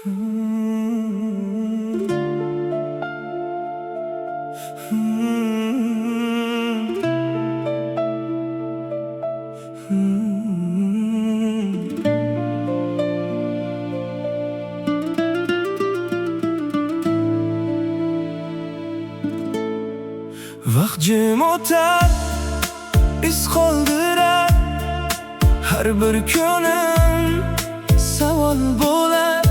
Vaqt jim o'tar, iz qoldirar. Har bir kunim savol bo'lar.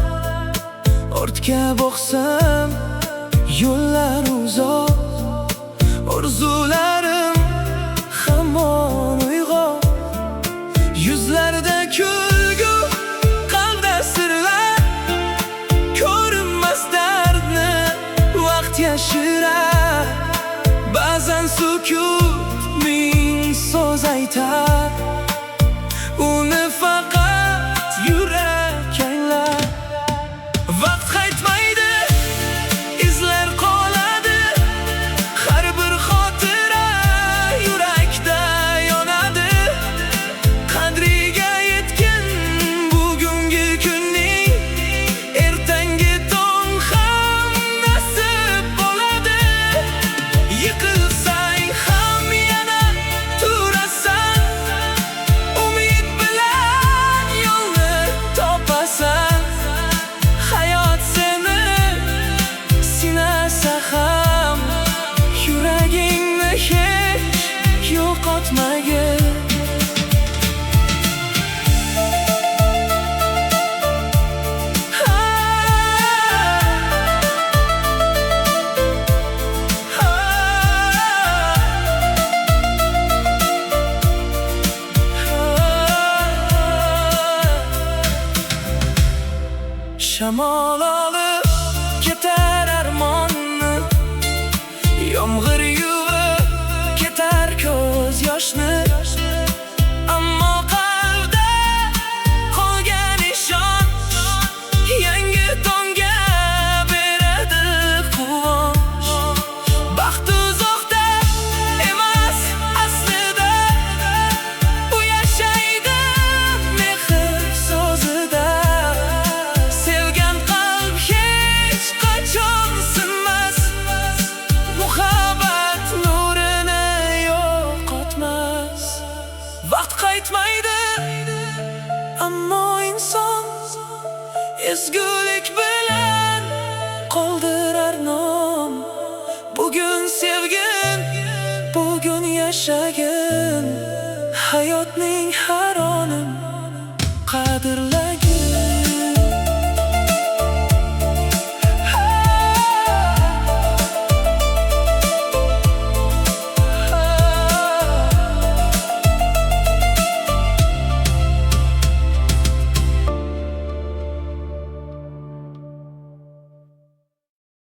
Ortga boqsam, yo'llar uzoq. Orzularim hamon uyg'oq. Yuzlarda kulgu, qalbda sirlar. Ko'rinmas dardni vaqt yashirar. Ba'zan sukut ming so'z aytar. Uni faqat yurak anglar. Vaqt qaytmaydi, izlar qoladi. Har bir xotira yurakda yonadi. Qadriga yetgan bugungi kunning ertangi tong ham nasib bo'ladi. Yiqilsang ham yana turasan. Umid bilan yo'lni topasan. Hayot seni sinasa ham yuragingni hech yo'qotmagin. Shamol olib ketar armonni, yomg'ir yuvib ketar ko'z yoshni. Ammo qalbda qolgan ishonch yangi tongga beradi quvonch. Baxt uzoqda emas aslida, u yashaydi mehr so'zida. Sevgan qalb hech qachon sinmas, muhabbat nurini yo'qotmas. Vaqt qaytmaydi, ammo inson ezgulik bilan qoldirar nom. Bugun sevgin, bugun yashagin.